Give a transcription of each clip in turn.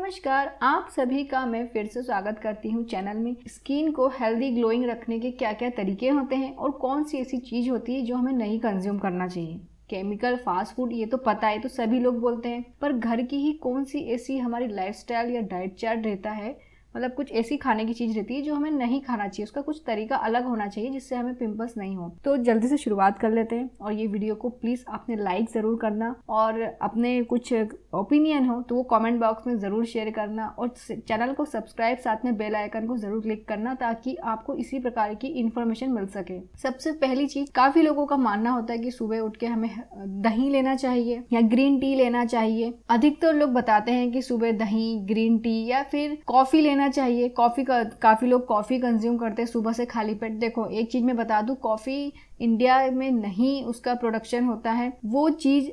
नमस्कार, आप सभी का मैं फिर से स्वागत करती हूँ चैनल में। स्किन को हेल्दी ग्लोइंग रखने के क्या क्या तरीके होते हैं और कौन सी ऐसी चीज़ होती है जो हमें नहीं कंज्यूम करना चाहिए। केमिकल, फास्ट फूड, ये तो पता है, तो सभी लोग बोलते हैं, पर घर की ही कौन सी ऐसी हमारी लाइफस्टाइल या डाइट चार्ट रहता है, मतलब कुछ ऐसी खाने की चीज़ रहती है जो हमें नहीं खाना चाहिए, उसका कुछ तरीका अलग होना चाहिए जिससे हमें पिंपल्स नहीं हो। तो जल्दी से शुरुआत कर लेते हैं और ये वीडियो को प्लीज़ आपने लाइक ज़रूर करना और अपने कुछ ओपिनियन हो तो वो कमेंट बॉक्स में ज़रूर शेयर करना और चैनल को सब्सक्राइब, साथ में बेल आइकन को ज़रूर क्लिक करना ताकि आपको इसी प्रकार की इन्फॉर्मेशन मिल सके। सबसे पहली चीज़, काफ़ी लोगों का मानना होता है कि सुबह उठ के हमें दही लेना चाहिए या ग्रीन टी लेना चाहिए। अधिकतर लोग बताते हैं कि सुबह दही, ग्रीन टी या फिर कॉफ़ी लेना चाहिए। कॉफ़ी का काफ़ी लोग कॉफ़ी कंज्यूम करते हैं सुबह से खाली पेट। देखो, एक चीज़ मैं बता दूं, कॉफ़ी इंडिया में नहीं उसका प्रोडक्शन होता है, वो चीज़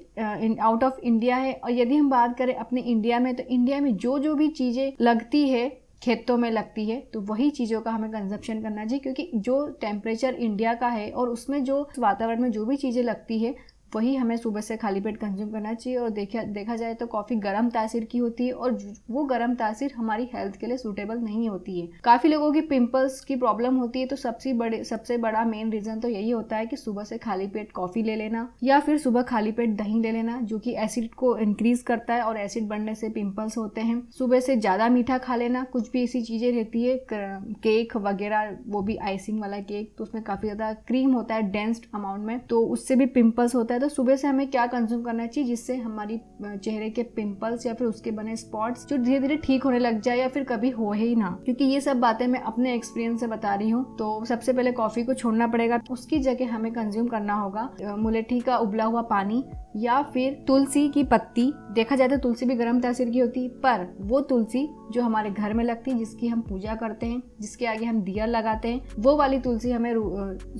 आउट ऑफ इंडिया है। और यदि हम बात करें अपने इंडिया में, तो इंडिया में जो भी चीज़ें लगती है, खेतों में लगती है, तो वही चीज़ों का हमें कंजप्शन करना चाहिए, क्योंकि जो टेम्परेचर इंडिया का है और उसमें जो वातावरण में जो भी चीज़ें लगती है वही हमें सुबह से खाली पेट कंज्यूम करना चाहिए। और देखा जाए तो कॉफ़ी गर्म तासीर की होती है और वो गर्म तासीर हमारी हेल्थ के लिए सूटेबल नहीं होती है। काफ़ी लोगों की पिंपल्स की प्रॉब्लम होती है, तो सबसे बड़ा मेन रीज़न तो यही होता है कि सुबह से खाली पेट कॉफ़ी ले लेना या फिर सुबह खाली पेट दही ले लेना, जो कि एसिड को इंक्रीज करता है और एसिड बढ़ने से पिंपल्स होते हैं। सुबह से ज़्यादा मीठा खा लेना, कुछ भी ऐसी चीज़ें रहती है, केक वगैरह, वो भी आइसिंग वाला केक, तो उसमें काफ़ी ज़्यादा क्रीम होता है डेंस्ड अमाउंट में, तो उससे भी पिंपल्स होता है। तो सुबह से हमें क्या कंज्यूम करना चाहिए जिससे हमारी चेहरे के पिंपल्स या फिर उसके बने स्पॉट्स जो धीरे धीरे ठीक होने लग जाए या फिर कभी हो ही ना, क्योंकि ये सब बातें मैं अपने एक्सपीरियंस से बता रही हूँ। तो सबसे पहले कॉफी को छोड़ना पड़ेगा, उसकी जगह हमें कंज्यूम करना होगा मुलेठी का उबला हुआ पानी या फिर तुलसी की पत्ती। देखा जाए तो तुलसी भी गर्म तासीर की होती है, पर वो तुलसी जो हमारे घर में लगती है, जिसकी हम पूजा करते हैं, जिसके आगे हम दिया लगाते हैं, वो वाली तुलसी हमें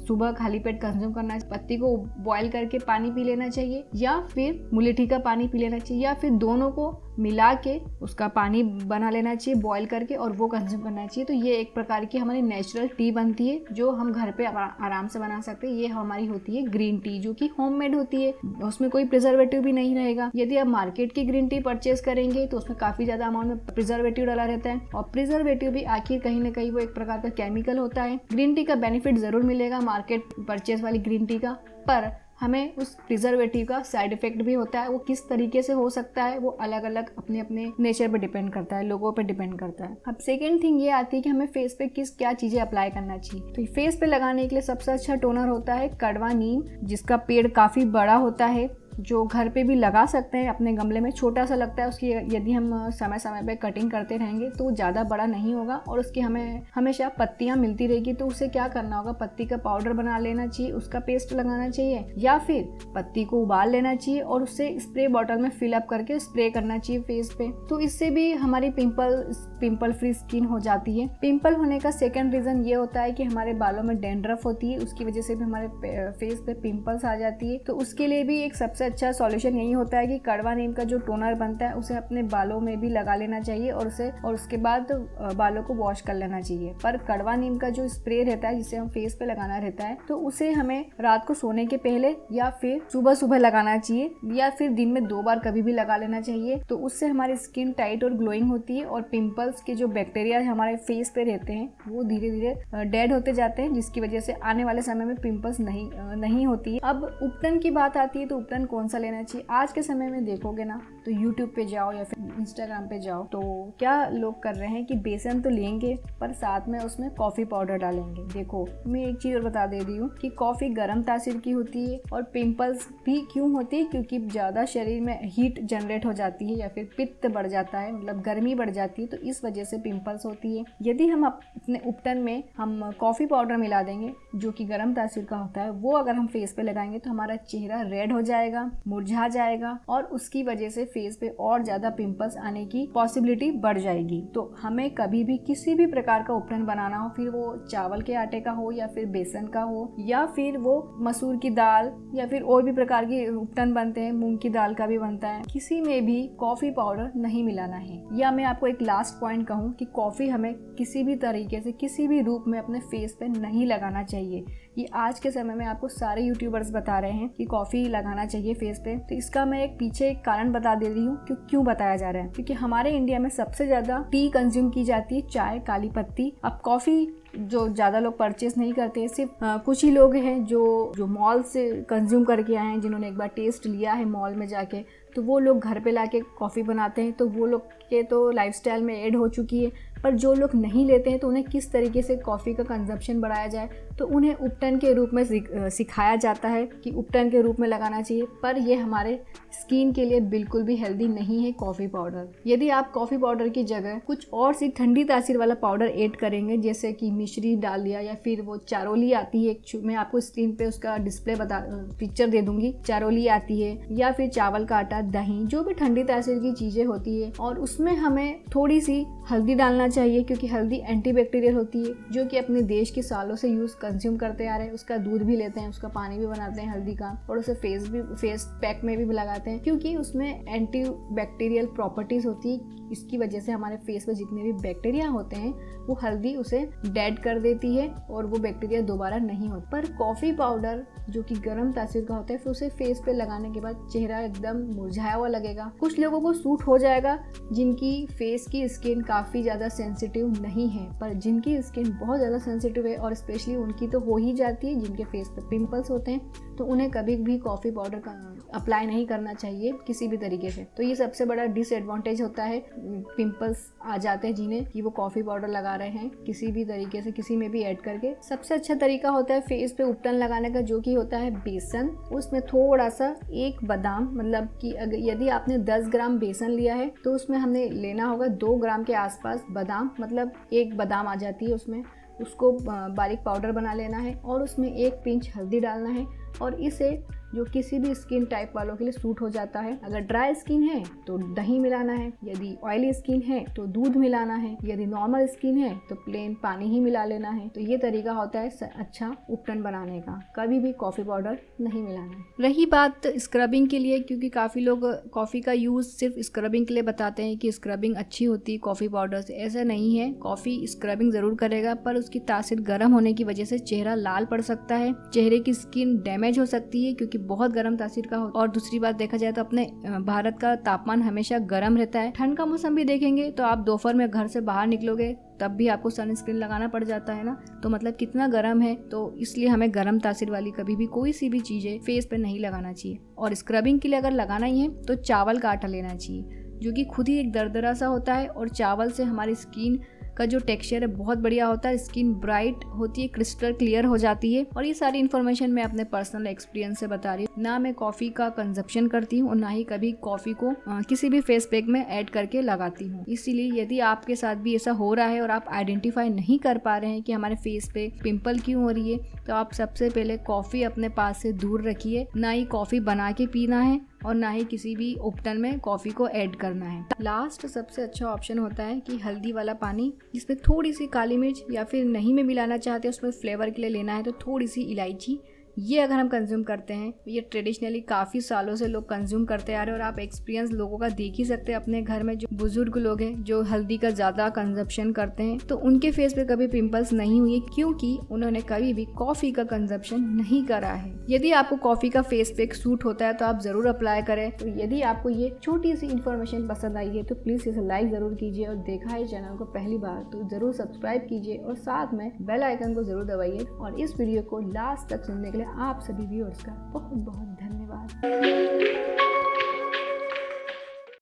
सुबह खाली पेट कंज्यूम करना है। पत्ती को बॉईल करके पानी पी लेना चाहिए या फिर मुलेठी का पानी पी लेना चाहिए या फिर दोनों को मिला के उसका पानी बना लेना चाहिए बॉईल करके और वो कंज्यूम करना चाहिए। तो ये एक प्रकार की हमारी नेचुरल टी बनती है जो हम घर पे आराम से बना सकते हैं। ये हमारी होती है ग्रीन टी, जो कि होममेड होती है, उसमें कोई प्रिजर्वेटिव भी नहीं रहेगा। यदि आप मार्केट की ग्रीन टी परचेज करेंगे तो उसमें काफी ज्यादा अमाउंट में प्रिजर्वेटिव डाला रहता है, और प्रिजर्वेटिव भी आखिर कहीं ना कहीं वो एक प्रकार का केमिकल होता है। ग्रीन टी का बेनिफिट जरूर मिलेगा मार्केट परचेज वाली ग्रीन टी का, पर हमें उस प्रिजर्वेटिव का साइड इफेक्ट भी होता है। वो किस तरीके से हो सकता है वो अलग अलग अपने अपने नेचर पे डिपेंड करता है, लोगों पे डिपेंड करता है। अब सेकेंड थिंग ये आती है कि हमें फेस पे क्या चीजें अप्लाई करना चाहिए। तो फेस पे लगाने के लिए सबसे अच्छा टोनर होता है कड़वा नीम, जिसका पेड़ काफी बड़ा होता है, जो घर पे भी लगा सकते हैं अपने गमले में। छोटा सा लगता है, उसकी यदि हम समय समय पे कटिंग करते रहेंगे तो ज़्यादा बड़ा नहीं होगा और उसकी हमें हमेशा पत्तियां मिलती रहेगी। तो उसे क्या करना होगा, पत्ती का पाउडर बना लेना चाहिए, उसका पेस्ट लगाना चाहिए या फिर पत्ती को उबाल लेना चाहिए और उससे स्प्रे बॉटल में फिल अप करके स्प्रे करना चाहिए फेस पे। तो इससे भी हमारी पिंपल फ्री स्किन हो जाती है। पिंपल होने का सेकेंड रीजन ये होता है कि हमारे बालों में डैंड्रफ होती है, उसकी वजह से भी हमारे फेस पे पिंपल्स आ जाती है। तो उसके लिए भी एक सबसे अच्छा सॉल्यूशन यही होता है कि कड़वा नीम का जो टोनर बनता है उसे अपने बालों में भी लगा लेना चाहिए और उसके बाद बालों को वॉश कर लेना चाहिए। पर कड़वा नीम का जो स्प्रे रहता है जिसे हम फेस पे लगाना रहता है, तो उसे हमें रात को सोने के पहले या फिर सुबह सुबह लगाना चाहिए या फिर दिन में 2 बार कभी भी लगा लेना चाहिए। तो उससे हमारी स्किन टाइट और ग्लोइंग होती है और पिंपल्स के जो बैक्टीरिया हमारे फेस पे रहते हैं वो धीरे धीरे डेड होते जाते हैं, जिसकी वजह से आने वाले समय में पिंपल्स नहीं होती है। अब उपटन की बात आती है, तो उपटन कौन सा लेना चाहिए। आज के समय में देखोगे ना तो यूट्यूब पे जाओ या फिर इंस्टाग्राम पे जाओ, तो क्या लोग कर रहे हैं कि बेसन तो लेंगे पर साथ में उसमें कॉफी पाउडर डालेंगे। देखो, मैं एक चीज और बता दे रही हूँ कि कॉफी गर्म तासीर की होती है और पिंपल्स भी क्यों होती है, क्योंकि ज्यादा शरीर में हीट जनरेट हो जाती है या फिर पित्त बढ़ जाता है, मतलब गर्मी बढ़ जाती है, तो इस वजह से पिंपल्स होती है। यदि हम अपने उपटन में हम कॉफी पाउडर मिला देंगे जो कि गर्म तासीर का होता है, वो अगर हम फेस पे लगाएंगे तो हमारा चेहरा रेड हो जाएगा, मुरझा जाएगा और उसकी वजह से फेस पे और ज्यादा पिंपल्स आने की पॉसिबिलिटी बढ़ जाएगी। तो हमें कभी भी किसी भी प्रकार का उपटन बनाना हो, फिर वो चावल के आटे का हो या फिर बेसन का हो या फिर वो मसूर की दाल या फिर और भी प्रकार के उपटन बनते हैं, मूंग की दाल का भी बनता है, किसी में भी कॉफी पाउडर नहीं मिलाना है। या मैं आपको एक लास्ट पॉइंट कहूँ कि कॉफी हमें किसी भी तरीके से किसी भी रूप में अपने फेस पे नहीं लगाना चाहिए। ये आज के समय में आपको सारे यूट्यूबर्स बता रहे हैं कि कॉफ़ी लगाना चाहिए फेस पे। तो इसका मैं पीछे एक कारण बता दे रही हूँ कि क्यों बताया जा रहा है। क्योंकि हमारे इंडिया में सबसे ज़्यादा टी कंज्यूम की जाती है, चाय, काली पत्ती। अब कॉफ़ी जो ज़्यादा लोग परचेस नहीं करते, सिर्फ कुछ ही लोग हैं जो मॉल से कंज्यूम करके आए हैं, जिन्होंने एक बार टेस्ट लिया है मॉल में जाके, तो वो लोग घर पे लाके कॉफ़ी बनाते हैं। तो वो लोग के तो लाइफस्टाइल में ऐड हो चुकी है। पर जो लोग नहीं लेते हैं तो उन्हें किस तरीके से कॉफ़ी का कंजप्शन बढ़ाया जाए, तो उन्हें उपटन के रूप में सिखाया जाता है कि उपटन के रूप में लगाना चाहिए। पर ये हमारे स्किन के लिए बिल्कुल भी हेल्दी नहीं है कॉफ़ी पाउडर। यदि आप कॉफ़ी पाउडर की जगह कुछ और सी ठंडी तासीर वाला पाउडर ऐड करेंगे, जैसे कि मिश्री डाल दिया, या फिर वो चारोली आती है, मैं आपको स्क्रीन पे उसका डिस्प्ले पिक्चर दे दूंगी, चारोली आती है, या फिर चावल का आटा, दही, जो भी ठंडी तासीर की चीज़ें होती है, और उसमें हमें थोड़ी सी हल्दी डालना चाहिए, क्योंकि हल्दी एंटीबैक्टीरियल होती है, जो कि अपने देश के सालों से कंज्यूम करते आ रहे हैं। उसका दूध भी लेते हैं, उसका पानी भी बनाते हैं हल्दी का, और उसे फेस पैक में भी लगाते हैं, क्योंकि उसमें एंटीबैक्टीरियल प्रॉपर्टीज होती है। इसकी वजह से हमारे फेस पे जितने भी बैक्टीरिया होते हैं वो हल्दी उसे डेड कर देती है और वो बैक्टीरिया दोबारा नहीं होता। पर कॉफ़ी पाउडर जो कि गर्म तासीर का होता है, फिर उसे फेस पे लगाने के बाद चेहरा एकदम मुरझाया हुआ लगेगा। कुछ लोगों को सूट हो जाएगा जिनकी फेस की स्किन काफ़ी ज़्यादा सेंसिटिव नहीं है, पर जिनकी स्किन बहुत ज़्यादा सेंसिटिव है, और स्पेशली उनकी तो हो ही जाती है, जिनके फेस पे पिंपल्स होते हैं, तो उन्हें कभी भी कॉफ़ी पाउडर का अप्लाई नहीं करना चाहिए किसी भी तरीके से। तो ये सबसे बड़ा डिसएडवांटेज होता है, पिंपल्स आ जाते हैं जिन्हें, कि वो कॉफ़ी पाउडर लगा रहे हैं किसी भी तरीके से, किसी में भी ऐड करके। सबसे अच्छा तरीका होता है फेस पे उपटन लगाने का, जो कि होता है बेसन। उसमें थोड़ा सा एक बादाम, मतलब कि अगर यदि आपने 10 ग्राम बेसन लिया है तो उसमें हमने लेना होगा 2 ग्राम के आसपास बादाम, मतलब एक बादाम आ जाती है उसमें। उसको बारीक पाउडर बना लेना है, और उसमें 1 पिंच हल्दी डालना है, और इसे जो किसी भी स्किन टाइप वालों के लिए सूट हो जाता है। अगर ड्राई स्किन है तो दही मिलाना है, यदि ऑयली स्किन है तो दूध मिलाना है, यदि नॉर्मल स्किन है तो प्लेन पानी ही मिला लेना है। तो ये तरीका होता है अच्छा उपटन बनाने का, कभी भी कॉफ़ी पाउडर नहीं मिलाना है। रही बात स्क्रबिंग के लिए, क्योंकि काफ़ी लोग कॉफ़ी का यूज़ सिर्फ स्क्रबिंग के लिए बताते हैं कि स्क्रबिंग अच्छी होती है कॉफ़ी पाउडर से। ऐसा नहीं है, कॉफ़ी स्क्रबिंग ज़रूर करेगा, पर उसकी तासीर गर्म होने की वजह से चेहरा लाल पड़ सकता है, चेहरे की स्किन डैमेज हो सकती है, क्योंकि बहुत गर्म तासीर का हो। और दूसरी बात देखा जाए तो अपने भारत का तापमान हमेशा गर्म रहता है। ठंड का मौसम भी देखेंगे तो आप दोपहर में घर से बाहर निकलोगे तब भी आपको सनस्क्रीन लगाना पड़ जाता है ना, तो मतलब कितना गर्म है। तो इसलिए हमें गर्म तासीर वाली कभी भी कोई सी भी चीजें फेस पे नहीं लगाना चाहिए। और स्क्रबिंग के लिए अगर लगाना ही है तो चावल का आटा लेना चाहिए, जो कि खुद ही एक दरदरा सा होता है, और चावल से हमारी स्किन का जो टेक्सचर है बहुत बढ़िया होता है, स्किन ब्राइट होती है, क्रिस्टल क्लियर हो जाती है। और ये सारी इन्फॉर्मेशन मैं अपने पर्सनल एक्सपीरियंस से बता रही हूँ। ना मैं कॉफ़ी का कंजप्शन करती हूँ और ना ही कभी कॉफ़ी को किसी भी फेस पैक में ऐड करके लगाती हूँ। इसीलिए यदि आपके साथ भी ऐसा हो रहा है और आप आइडेंटिफाई नहीं कर पा रहे हैं कि हमारे फेस पे पिंपल क्यों हो रही है, तो आप सबसे पहले कॉफ़ी अपने पास से दूर रखिए। ना ही कॉफ़ी बना के पीना है और ना ही किसी भी उपटन में कॉफ़ी को ऐड करना है। लास्ट सबसे अच्छा ऑप्शन होता है कि हल्दी वाला पानी, जिसमें थोड़ी सी काली मिर्च, या फिर नहीं में मिलाना चाहते उसमें फ्लेवर के लिए लेना है तो थोड़ी सी इलायची, ये अगर हम कंज्यूम करते हैं, ये ट्रेडिशनली काफ़ी सालों से लोग कंज्यूम करते आ रहे हैं। और आप एक्सपीरियंस लोगों का देख ही सकते हैं अपने घर में, जो बुजुर्ग लोग हैं जो हल्दी का ज़्यादा कंजप्शन करते हैं, तो उनके फेस पे कभी पिंपल्स नहीं हुए, क्योंकि उन्होंने कभी भी कॉफ़ी का कंजप्शन नहीं करा है। यदि आपको कॉफ़ी का फेस पैक सूट होता है तो आप ज़रूर अप्लाई करें। तो यदि आपको ये छोटी सी इन्फॉर्मेशन पसंद आई है तो प्लीज़ इसे लाइक ज़रूर कीजिए, और देखा है चैनल को पहली बार तो ज़रूर सब्सक्राइब कीजिए, और साथ में बेल आइकन को ज़रूर दबाइए। और इस वीडियो को लास्ट तक सुनने के लिए आप सभी व्यूअर्स का बहुत बहुत धन्यवाद।